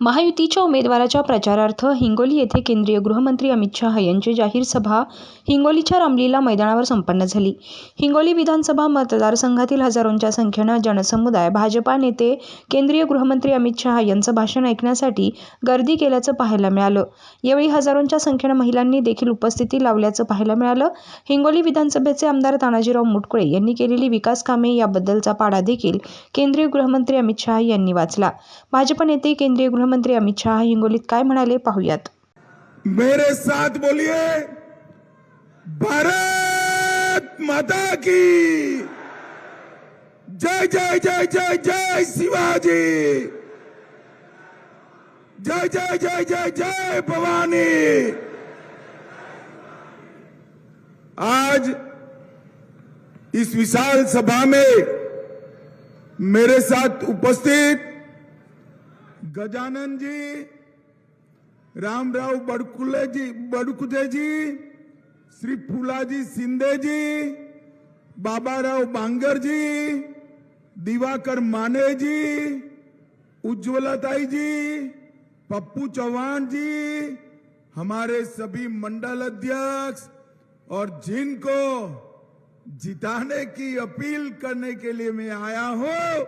महायुतीच्या उमेदवाराच्या प्रचारार्थ हिंगोली येथे केंद्रीय गृहमंत्री अमित शहा यांची जाहीर सभा हिंगोलीच्या रामलीला मैदानावर संपन्न झाली. हिंगोली विधानसभा मतदारसंघातील हजारोंच्या संख्येनं जनसमुदाय भाजपा नेते केंद्रीय गृहमंत्री अमित शहा यांचं भाषण ऐकण्यासाठी गर्दी केल्याचं पाहायला मिळालं. यावेळी हजारोंच्या संख्येनं महिलांनी देखील उपस्थिती लावल्याचं पाहायला मिळालं. हिंगोली विधानसभेचे आमदार तानाजीराव मुटकुळे यांनी केलेली विकास कामे याबद्दलचा पाढा देखील केंद्रीय गृहमंत्री अमित शहा यांनी वाचला. भाजप नेते केंद्रीय गृहमंत्री अमित शहा हिंगोलीत काय म्हणाले पाहूयात. मेरे साथ बोलिए, भारत माता की जय जय जय जय जय शिवाजी, जय जय जय जय जय भवानी। आज इस विशाल सभा में मेरे साथ उपस्थित गजानन जी, रामराव बड़कुजे जी, श्री फूलाजी शिंदे जी, बाबाराव बांगर जी, दिवाकर माने जी, उज्ज्वलताई जी, पप्पू चौहान जी, हमारे सभी मंडल अध्यक्ष और जिनको जिताने की अपील करने के लिए मैं आया हूं,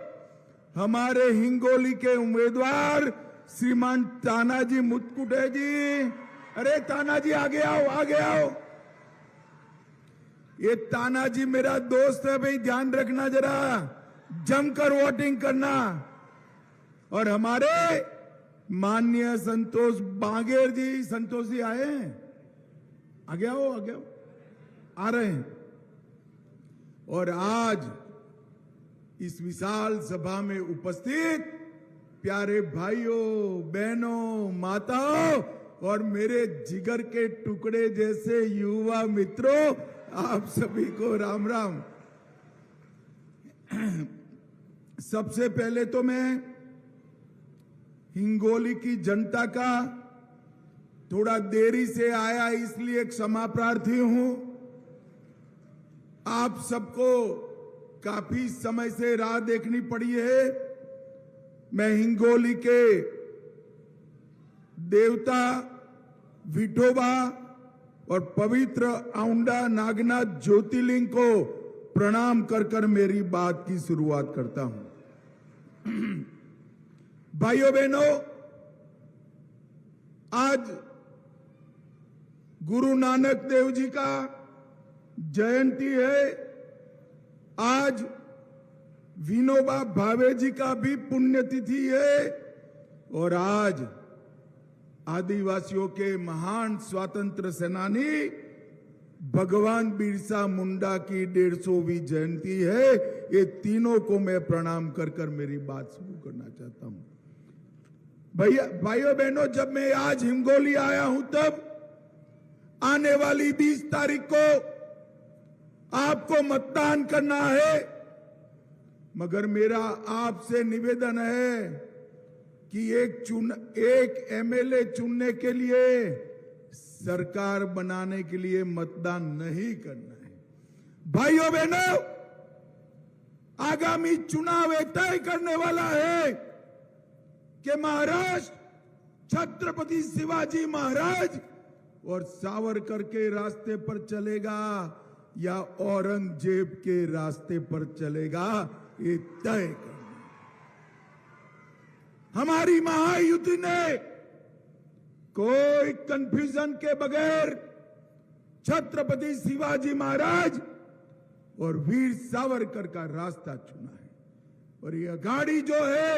हमारे हिंगोली के उम्मीदवार श्रीमान तानाजी मुटकुटे जी। अरे तानाजी आगे आओ, आगे आओ। ये तानाजी मेरा दोस्त है भाई, ध्यान रखना, जरा जमकर वोटिंग करना। और हमारे माननीय संतोष बांगेर जी, संतोष जी आए हैं, आगे आओ, आगे आओ, आ रहे हैं। और आज इस विशाल सभा में उपस्थित प्यारे भाइयों, बहनों, माताओं और मेरे जिगर के टुकड़े जैसे युवा मित्रों, आप सभी को राम राम। सबसे पहले तो मैं हिंगोली की जनता का थोड़ा देरी से आया इसलिए क्षमा प्रार्थी हूं। आप सबको काफी समय से राह देखनी पड़ी है। मैं हिंगोली के देवता विठोबा और पवित्र औंडा नागनाथ ज्योतिर्लिंग को प्रणाम कर कर मेरी बात की शुरुआत करता हूं। भाइयों बहनों, आज गुरु नानक देव जी का जयंती है। आज विनोबा भावे जी का भी पुण्यतिथि है और आज आदिवासियों के महान स्वतंत्र सेनानी भगवान बिरसा मुंडा की 150वीं जयंती है। ये तीनों को मैं प्रणाम कर कर मेरी बात शुरू करना चाहता हूं। भाइयों बहनों, जब मैं आज हिंगोली आया हूं तब आने वाली 20 तारीख को आपको मतदान करना है, मगर मेरा आपसे निवेदन है कि एक एमएलए चुनने के लिए, सरकार बनाने के लिए मतदान नहीं करना है। भाइयों बहनों, आगामी चुनाव तय करने वाला है कि महाराष्ट्र छत्रपति शिवाजी महाराज और सावरकर के रास्ते पर चलेगा या औरंगजेब के रास्ते पर चलेगा, ये तय करना। हमारी महायुति ने कोई कंफ्यूजन के बगैर छत्रपति शिवाजी महाराज और वीर सावरकर का रास्ता चुना है। और ये गाड़ी जो है,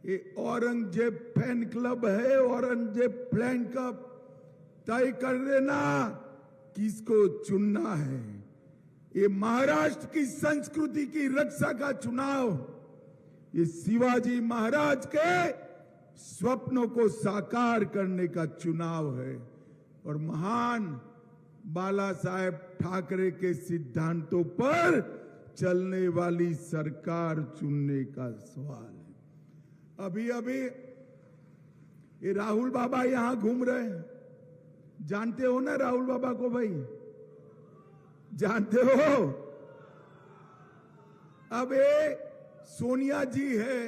ये औरंगजेब फैन क्लब है, औरंगजेब फैन क्लब तय कर देना किसको चुनना है। ये महाराष्ट्र की संस्कृति की रक्षा का चुनाव, ये शिवाजी महाराज के स्वप्नों को साकार करने का चुनाव है और महान बाला साहेब ठाकरे के सिद्धांतों पर चलने वाली सरकार चुनने का सवाल है। अभी अभी ये राहुल बाबा यहां घूम रहे हैं, जानते हो ना राहुल बाबा को भाई, जानते हो? अब ये सोनिया जी है,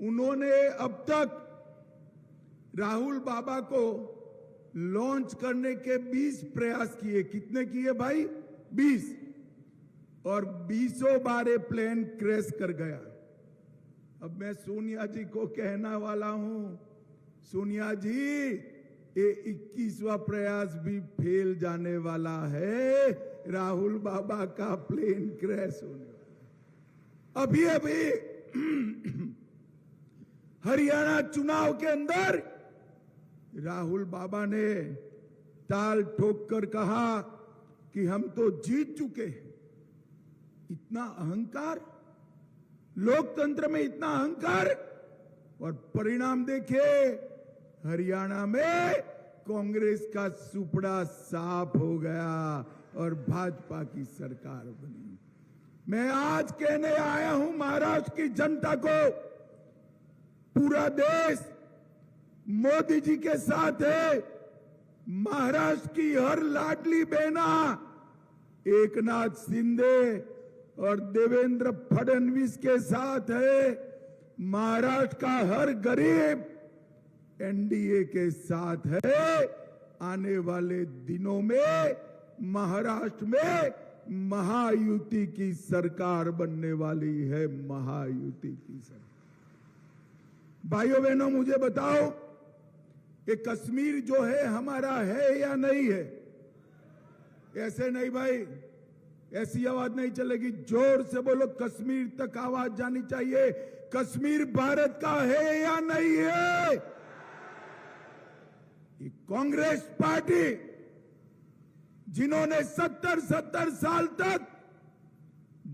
उन्होंने अब तक राहुल बाबा को लॉन्च करने के 20 प्रयास किए। कितने किए भाई? 20। और 20 बार ये प्लेन क्रैश कर गया। अब मैं सोनिया जी को कहना वाला हूं, सोनिया जी ये 21वां प्रयास भी फेल जाने वाला है। राहुल बाबा का प्लेन क्रैश होने वाला। अभी हरियाणा चुनाव के अंदर राहुल बाबा ने ताल ठोक कर कहा कि हम तो जीत चुके हैं। इतना अहंकार, लोकतंत्र में इतना अहंकार, और परिणाम देखिए, हरियाणा में कांग्रेस का सुपड़ा साफ हो गया और भाजपा की सरकार बनी। मैं आज कहने आया हूं महाराष्ट्र की जनता को, पूरा देश मोदी जी के साथ है। महाराष्ट्र की हर लाडली बहना एकनाथ शिंदे और देवेंद्र फडणवीस के साथ है। महाराष्ट्र का हर गरीब एनडीए के साथ है। आने वाले दिनों में महाराष्ट्र में महायुति की सरकार बनने वाली है। महायुति की सरकार। भाइयों बहनों, मुझे बताओ, ये कश्मीर जो है हमारा है या नहीं है? ऐसे नहीं भाई, ऐसी आवाज नहीं चलेगी। जोर से बोलो, कश्मीर तक आवाज जानी चाहिए। कश्मीर भारत का है या नहीं है? ये कांग्रेस पार्टी जिन्होंने 70 साल तक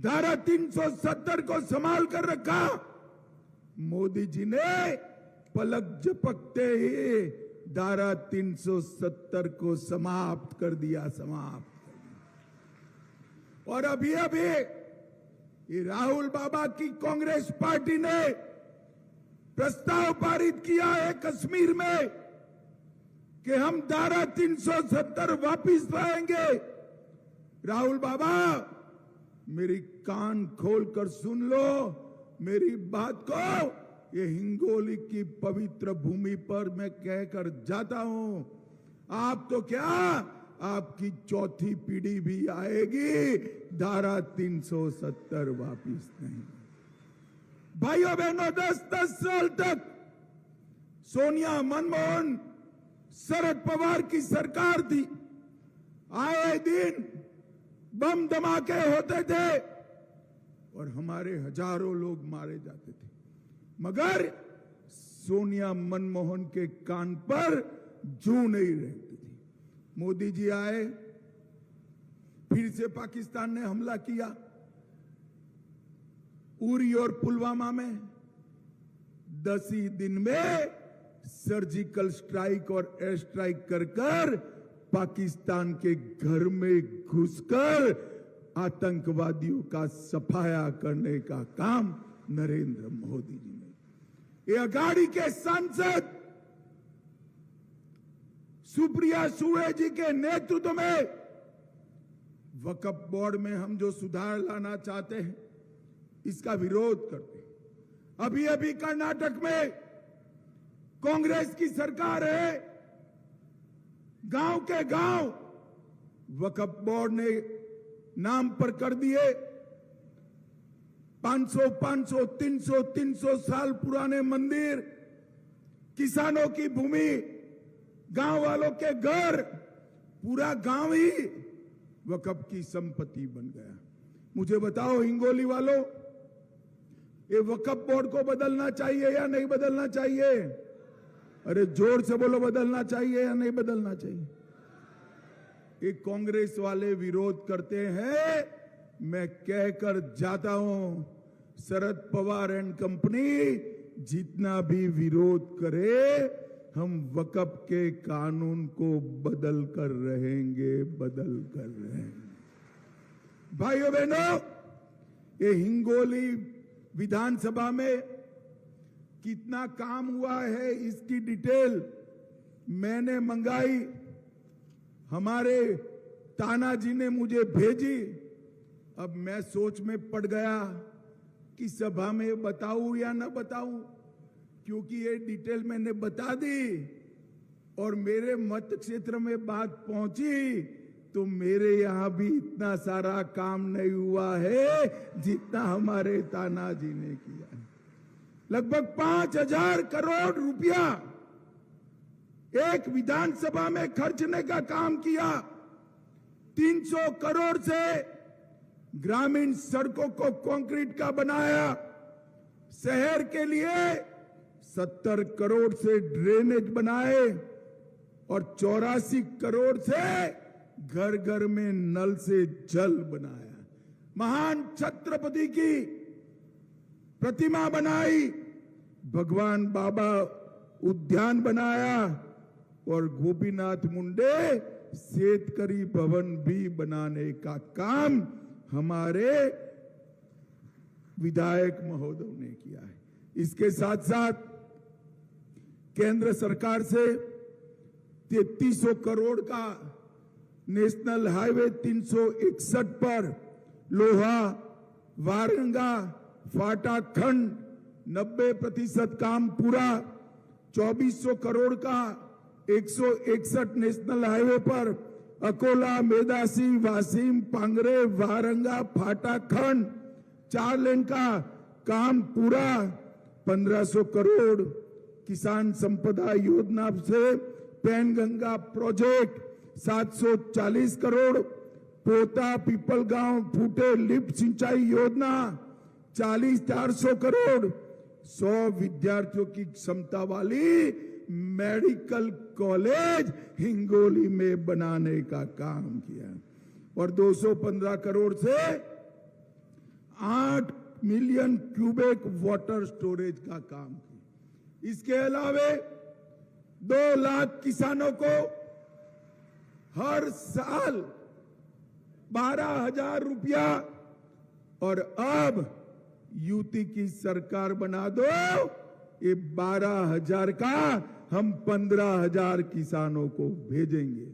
धारा 370 को संभाल कर रखा, मोदी जी ने पलक झपकते ही धारा 370 को समाप्त कर दिया, समाप्त कर दिया। और अभी ये राहुल बाबा की कांग्रेस पार्टी ने प्रस्ताव पारित किया है कश्मीर में कि हम धारा 370 वापिस लाएंगे। राहुल बाबा, मेरी कान खोलकर सुन लो मेरी बात को। ये हिंगोली की पवित्र भूमि पर मैं कहकर जाता हूं, आप तो क्या, आपकी चौथी पीढ़ी भी आएगी, धारा 370 वापिस नहीं। भाइयों बहनों, 10 साल तक सोनिया, मनमोहन, शरद पवार की सरकार थी। आए दिन बम धमाके होते थे और हमारे हजारों लोग मारे जाते थे, मगर सोनिया, मनमोहन के कान पर जू नहीं रहती थी। मोदी जी आए, फिर से पाकिस्तान ने हमला किया। उरी और पुलवामा में 10 ही दिन में सर्जिकल स्ट्राइक और एयर स्ट्राइक कर पाकिस्तान के घर में घुसकर आतंकवादियों का सफाया करने का काम नरेंद्र मोदी जी ने। ये अघाड़ी के सांसद सुप्रिया सुळे जी के नेतृत्व में वक्फ बोर्ड में हम जो सुधार लाना चाहते हैं, इसका विरोध करते हैं। अभी कर्नाटक में कांग्रेस की सरकार है। गांव के गांव वक्फ बोर्ड ने नाम पर कर दिए। 500, 300 साल पुराने मंदिर, किसानों की भूमि, गांव वालों के घर, पूरा गांव ही वक्फ की संपत्ति बन गया। मुझे बताओ हिंगोली वालों, ये वक्फ बोर्ड को बदलना चाहिए या नहीं बदलना चाहिए? अरे जोर से बोलो, बदलना चाहिए या नहीं बदलना चाहिए? ये कांग्रेस वाले विरोध करते हैं। मैं कहकर जाता हूं, शरद पवार एंड कंपनी जितना भी विरोध करे, हम वक्फ के कानून को बदल कर रहेंगे, बदल कर रहेंगे। भाइयों बहनों, ये हिंगोली विधानसभा में कितना काम हुआ है इसकी डिटेल मैंने मंगाई, हमारे तानाजी ने मुझे भेजी। अब मैं सोच में पड़ गया कि सभा में बताऊं या न बताऊं। क्योंकि ये डिटेल मैंने बता दी और मेरे मत क्षेत्र में बात पहुंची, तो मेरे यहां भी इतना सारा काम नहीं हुआ है जितना हमारे तानाजी ने किया है। लगभग 5,000 करोड़ रुपया एक विधानसभा में खर्चने का काम किया। 300 करोड़ से ग्रामीण सड़कों को कंक्रीट का बनाया। शहर के लिए 70 करोड़ से ड्रेनेज बनाए और 84 करोड़ से घर घर में नल से जल बनाया। महान छत्रपति की प्रतिमा बनाई, भगवान बाबा उद्यान बनाया और गोपीनाथ मुंडे शेतकरी भवन भी बनाने का काम हमारे विधायक महोदय ने किया है। इसके साथ साथ केंद्र सरकार से 3300 करोड़ का नेशनल हाईवे 361 पर लोहा वारंगा फाटा खंड 90% काम पूरा। 2400 करोड़ का 161 नेशनल हाईवे पर अकोला मेदासी वासिम पांगरे वारंगा फाटा खंड 4 लेन का काम पूरा। 1500 करोड़ किसान संपदा योजना से पैनगंगा प्रोजेक्ट 740 करोड़। पोता पीपल गांव फूटे लिफ्ट सिंचाई योजना 400 करोड़। 100 विद्यार्थियों की क्षमता वाली मेडिकल कॉलेज हिंगोली में बनाने का काम किया और 215 करोड़ से 8 मिलियन क्यूबिक वाटर स्टोरेज का काम किया। इसके अलावे 2 लाख किसानों को हर साल 12,000 रुपया और अब यूटी की सरकार बना दो, ये 12,000 का हम 15,000 किसानों को भेजेंगे।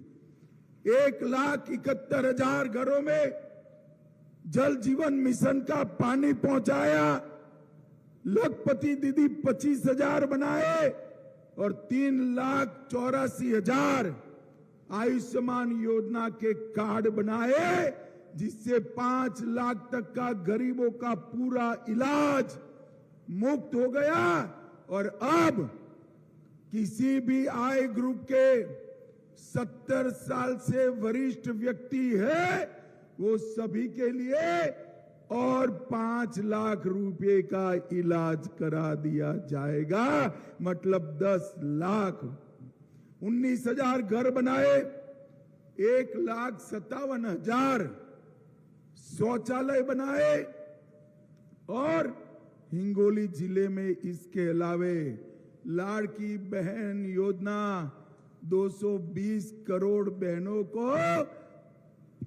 1,71,000 घरों में जल जीवन मिशन का पानी पहुंचाया। लखपति दीदी 25,000 बनाए और 3,84,000 आयुष्मान योजना के कार्ड बनाए, जिससे 5 लाख तक का गरीबों का पूरा इलाज मुफ्त हो गया। और अब किसी भी आय ग्रुप के 70 साल से वरिष्ठ व्यक्ति है, वो सभी के लिए और 5 लाख रुपए का इलाज करा दिया जाएगा। मतलब 10 लाख। 19,000 घर बनाए, 1,57,000 शौचालय बनाए और हिंगोली जिले में इसके अलावे लाड़की बहन योजना 220 करोड़ बहनों को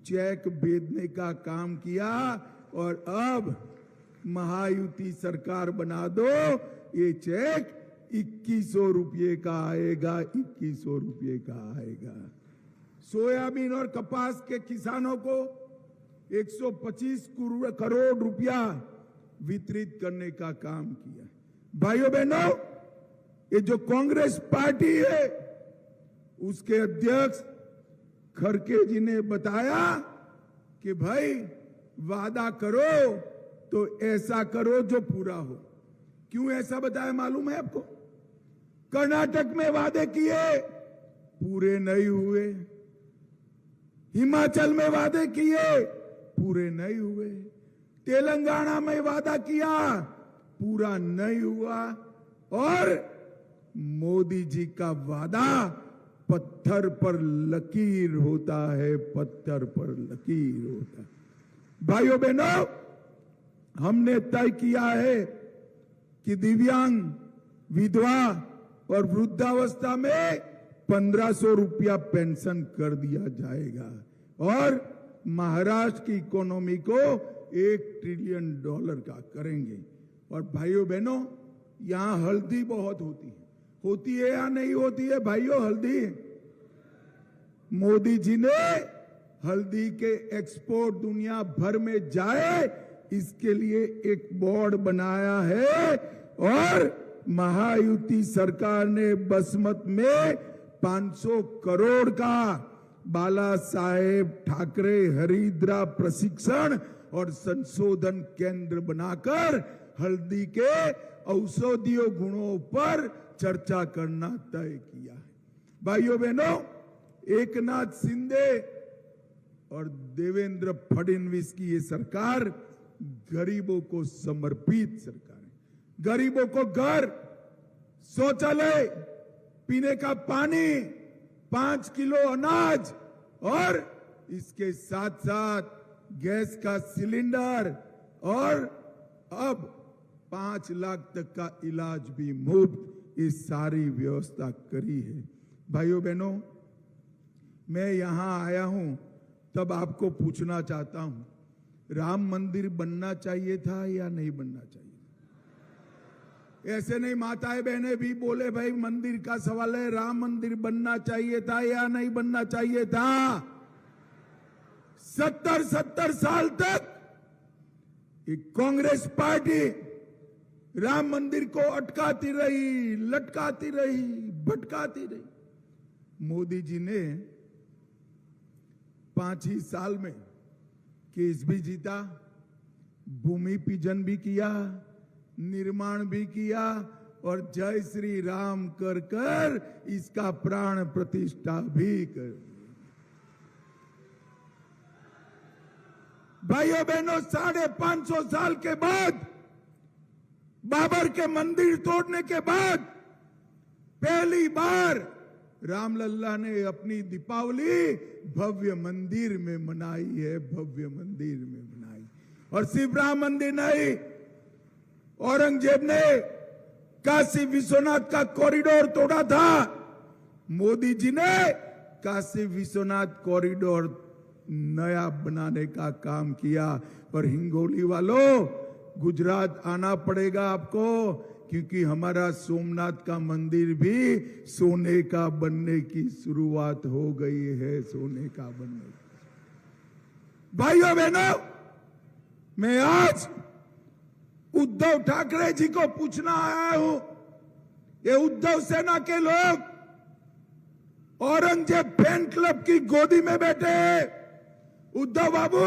चेक भेजने का काम किया। और अब महायुति सरकार बना दो, ये चेक 2100 रुपये का आएगा, 2100 रुपये का आएगा। सोयाबीन और कपास के किसानों को 125 करोड़ रुपया वितरित करने का काम किया। भाइयों बहनों, ये जो कांग्रेस पार्टी है, उसके अध्यक्ष खड़गे जी ने बताया कि भाई वादा करो तो ऐसा करो जो पूरा हो। क्यों ऐसा बताया मालूम है आपको? कर्नाटक में वादे किए, पूरे नहीं हुए। हिमाचल में वादे किए, पूरे नहीं हुए। तेलंगाना में वादा किया, पूरा नहीं हुआ। और मोदी जी का वादा पत्थर पर लकीर होता है, पत्थर पर लकीर होता है। भाइयों बहनों, हमने तय किया है कि दिव्यांग, विधवा और वृद्धावस्था में 1500 रुपया पेंशन कर दिया जाएगा और महाराष्ट्र की इकोनॉमी को $1 ट्रिलियन का करेंगे। और भाइयों बहनों, यहां हल्दी बहुत होती है या नहीं होती है? भाइयों, हल्दी मोदी जी ने हल्दी के एक्सपोर्ट दुनिया भर में जाए, इसके लिए एक बोर्ड बनाया है और महायुति सरकार ने बसमत में 500 करोड़ का बाला साहेब ठाकरे हरिद्रा प्रशिक्षण और संशोधन केंद्र बनाकर हल्दी के औषधीय गुणों पर चर्चा करना तय किया है। भाइयों बहनों, एकनाथ शिंदे और देवेंद्र फडणवीस की ये सरकार गरीबों को समर्पित सरकार है। गरीबों को घर, शौचालय, पीने का पानी, 5 किलो अनाज और इसके साथ साथ गैस का सिलेंडर और अब 5 लाख तक का इलाज भी मुफ्त, इस सारी व्यवस्था करी है। भाइयों बहनों, मैं यहां आया हूं तब आपको पूछना चाहता हूं, राम मंदिर बनना चाहिए था या नहीं बनना चाहिए? ऐसे नहीं, माताएं बहनें भी बोले भाई मंदिर का सवाल है, राम मंदिर बनना चाहिए था या नहीं बनना चाहिए था? 70 साल तक एक कांग्रेस पार्टी राम मंदिर को अटकाती रही, लटकाती रही, भटकाती रही। मोदी जी ने 5 ही साल में केस भी जीता, भूमि पूजन भी किया, निर्माण भी किया और जय श्री राम कर कर इसका प्राण प्रतिष्ठा भी कर। भाइयों बहनों, 550 साल के बाद, बाबर के मंदिर तोड़ने के बाद पहली बार रामलल्ला ने अपनी दीपावली भव्य मंदिर में मनाई है, भव्य मंदिर में मनाई। और सिर्फ राम मंदिर नहीं, औरंगजेब ने काशी विश्वनाथ का कॉरिडोर तोड़ा था, मोदी जी ने काशी विश्वनाथ कॉरिडोर नया बनाने का काम किया। और हिंगोली वालों, गुजरात आना पड़ेगा आपको, क्योंकि हमारा सोमनाथ का मंदिर भी सोने का बनने की शुरुआत हो गई है, सोने का बनने। भाइयों बहनों, मैं आज उद्धव ठाकरे जी को पूछना आया हूं, ये उद्धव सेना के लोग औरंगजेब फैन क्लब की गोदी में बैठे हैं। उद्धव बाबू,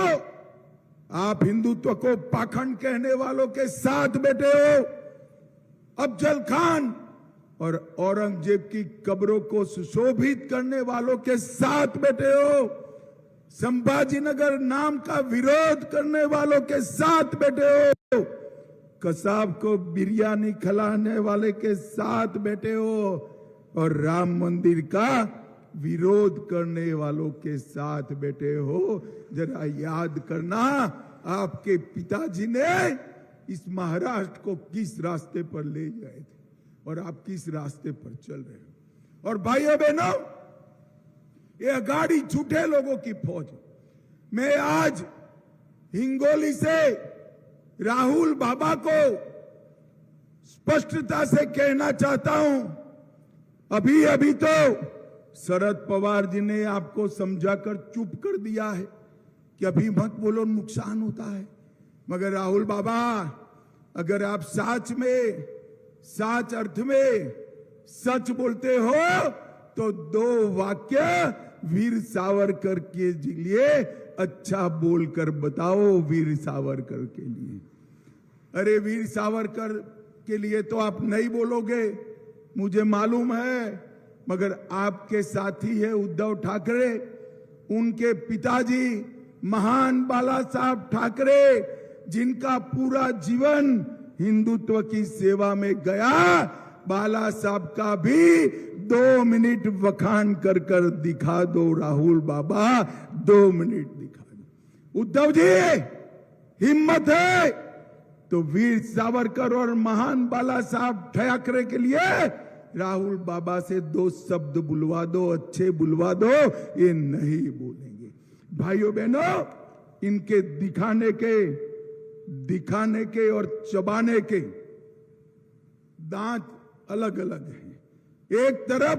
आप हिंदुत्व को पाखंड कहने वालों के साथ बैठे हो, अफजल खान और औरंगजेब की कब्रों को सुशोभित करने वालों के साथ बैठे हो, संभाजीनगर नाम का विरोध करने वालों के साथ बैठे हो, कसाब को बिरयानी खिलाने वाले के साथ बैठे हो और राम मंदिर का विरोध करने वालों के साथ बैठे हो। जरा याद करना, आपके पिताजी ने इस महाराष्ट्र को किस रास्ते पर ले गए थे और आप किस रास्ते पर चल रहे हो। और भाइयों बहनों, ये गाड़ी झूठे लोगों की फौज। मैं आज हिंगोली से राहुल बाबा को स्पष्टता से कहना चाहता हूं, अभी अभी तो शरद पवार जी ने आपको समझाकर चुप कर दिया है कि अभी मत बोलो, नुकसान होता है। मगर राहुल बाबा, अगर आप सच अर्थ में सच बोलते हो तो 2 वाक्य वीर सावरकर के लिए अच्छा बोलकर बताओ। वीर सावरकर के लिए, अरे वीर सावरकर के लिए तो आप नहीं बोलोगे, मुझे मालूम है, मगर आपके साथी है उद्धव ठाकरे, उनके पिताजी महान बाला साहब ठाकरे, जिनका पूरा जीवन हिंदुत्व की सेवा में गया, बाला साहब का भी 2 मिनट वखान कर कर दिखा दो राहुल बाबा, 2 मिनट दिखा दो। उद्धव जी, हिम्मत है तो वीर सावरकर और महान बाला साहब ठाकरे के लिए राहुल बाबा से 2 शब्द बुलवा दो, अच्छे बुलवा दो। ये नहीं बोलेंगे। भाइयों बहनों, इनके दिखाने के और चबाने के दांत अलग अलग हैं। एक तरफ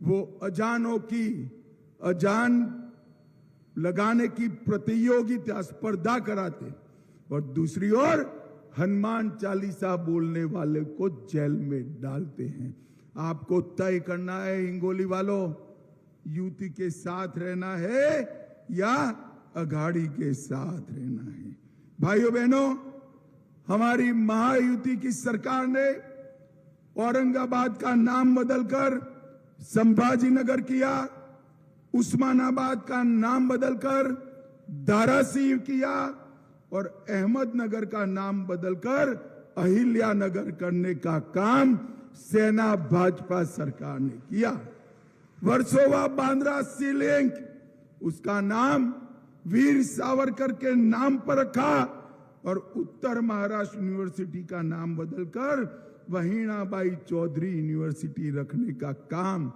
वो अजान लगाने की प्रतियोगिता, स्पर्धा कराते और दूसरी ओर हनुमान चालीसा बोलने वाले को जेल में डालते हैं। आपको तय करना है हिंगोली वालों, युति के साथ रहना है या अघाड़ी के साथ रहना है। भाइयों बहनों, हमारी महायुति की सरकार ने औरंगाबाद का नाम बदलकर संभाजीनगर किया, उस्मानाबाद का नाम बदलकर धाराशिव किया और अहमदनगर का नाम बदलकर अहिल्यानगर करने का काम सेना भाजपा सरकार ने किया। वर्सोवा बांद्रा सी लिंक, उसका नाम वीर सावरकर के नाम पर रखा और उत्तर महाराष्ट्र यूनिवर्सिटी का नाम बदलकर वहीणाबाई चौधरी यूनिवर्सिटी रखने का काम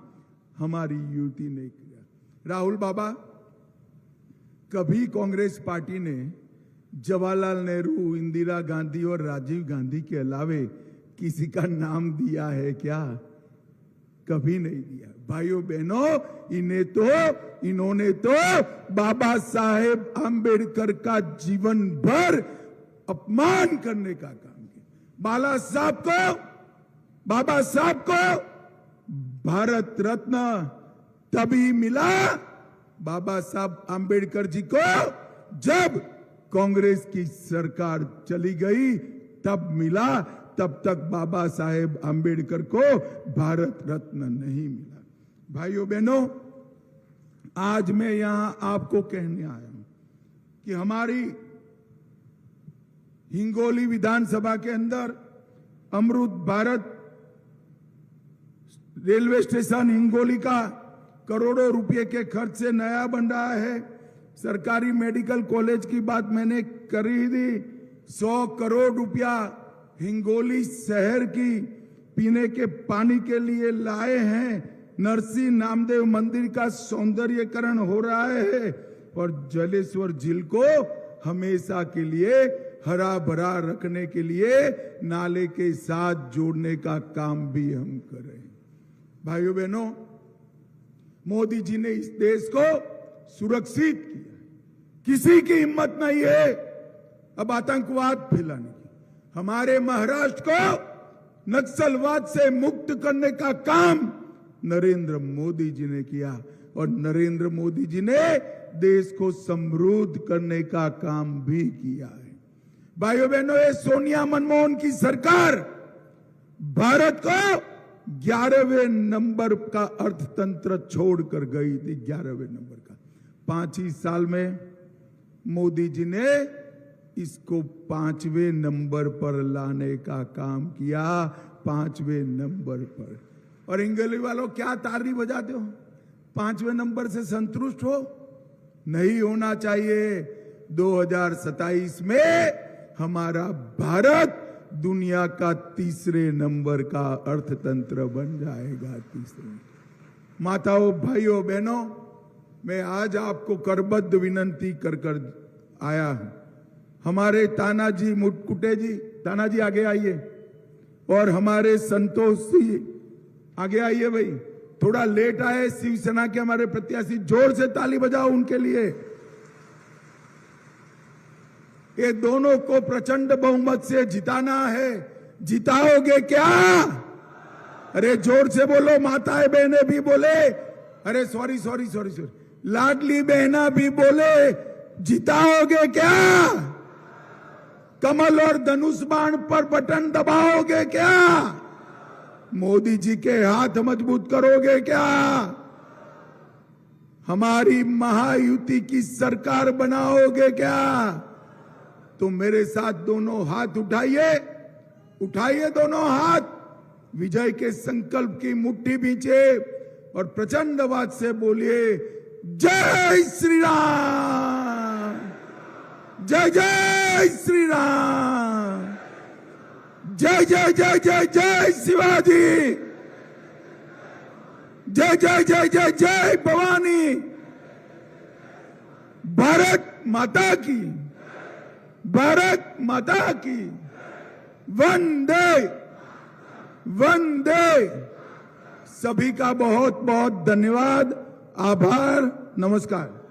हमारी युति ने किया। राहुल बाबा, कभी कांग्रेस पार्टी ने जवाहरलाल नेहरू, इंदिरा गांधी और राजीव गांधी के अलावे किसी का नाम दिया है क्या? कभी नहीं दिया। भाइयों बहनों, इन्होंने तो बाबा साहेब आंबेडकर का जीवन भर अपमान करने का काम किया। बाबा साहब को भारत रत्न तभी मिला बाबा साहब आंबेडकर जी को जब कांग्रेस की सरकार चली गई, तब मिला। तब तक बाबा साहेब आंबेडकर को भारत रत्न नहीं मिला। भाइयों बहनों, आज मैं यहां आपको कहने आया हूं कि हमारी हिंगोली विधानसभा के अंदर अमृत भारत रेलवे स्टेशन हिंगोली का करोड़ों रुपए के खर्च से नया बन रहा है। सरकारी मेडिकल कॉलेज की बात मैंने करी थी। 100 करोड़ रुपया हिंगोली शहर की पीने के पानी के लिए लाए हैं। नरसिंह नामदेव मंदिर का सौंदर्यीकरण हो रहा है और जलेश्वर झील को हमेशा के लिए हरा भरा रखने के लिए नाले के साथ जोड़ने का काम भी हम कर रहे हैं। भाइयों बहनों, मोदी जी ने इस देश को सुरक्षित किया। किसी की हिम्मत नहीं है अब आतंकवाद फैलाने की। हमारे महाराष्ट्र को नक्सलवाद से मुक्त करने का काम नरेंद्र मोदी जी ने किया और नरेंद्र मोदी जी ने देश को समृद्ध करने का काम भी किया है। भाइयों बहनों, ये सोनिया मनमोहन की सरकार भारत को 11वें नंबर का अर्थतंत्र छोड़कर गई थी। 11वें नंबर का 5 ही साल में मोदी जी ने इसको 5वें नंबर पर लाने का काम किया। 5वें नंबर पर। और हिंगोली वालों, क्या ताली बजाते हो? 5वें नंबर से संतुष्ट हो? नहीं होना चाहिए। 2027 में हमारा भारत दुनिया का 3रे नंबर का अर्थतंत्र बन जाएगा। 3रे। माताओं, भाइयों बहनों, मैं आज आपको करबद्ध विनंती कर आया हूं। हमारे तानाजी मुटकुटे जी, तानाजी आगे आइए, और हमारे संतोष जी आगे आइए। भाई थोड़ा लेट आए शिवसेना के हमारे प्रत्याशी, जोर से ताली बजाओ उनके लिए। ये दोनों को प्रचंड बहुमत से जिताना है। जिताओगे क्या? अरे जोर से बोलो, माताएं बहनें भी बोले। अरे सॉरी, लाडली बहना भी बोले, जिताओगे क्या? कमल और धनुष बाण पर बटन दबाओगे क्या? मोदी जी के हाथ मजबूत करोगे क्या? हमारी महायुति की सरकार बनाओगे क्या? तो मेरे साथ दोनों हाथ उठाइए दोनों हाथ, विजय के संकल्प की मुट्ठी बींचे और प्रचंड आवाज से बोलिए, जय श्री राम, जय जय श्री राम, जय जय जय जय जय शिवाजी, जय जय जय जय जय भवानी। भारत माता की, भारत माता की। वंदे वंदे। सभी का बहुत बहुत धन्यवाद, आभार, नमस्कार।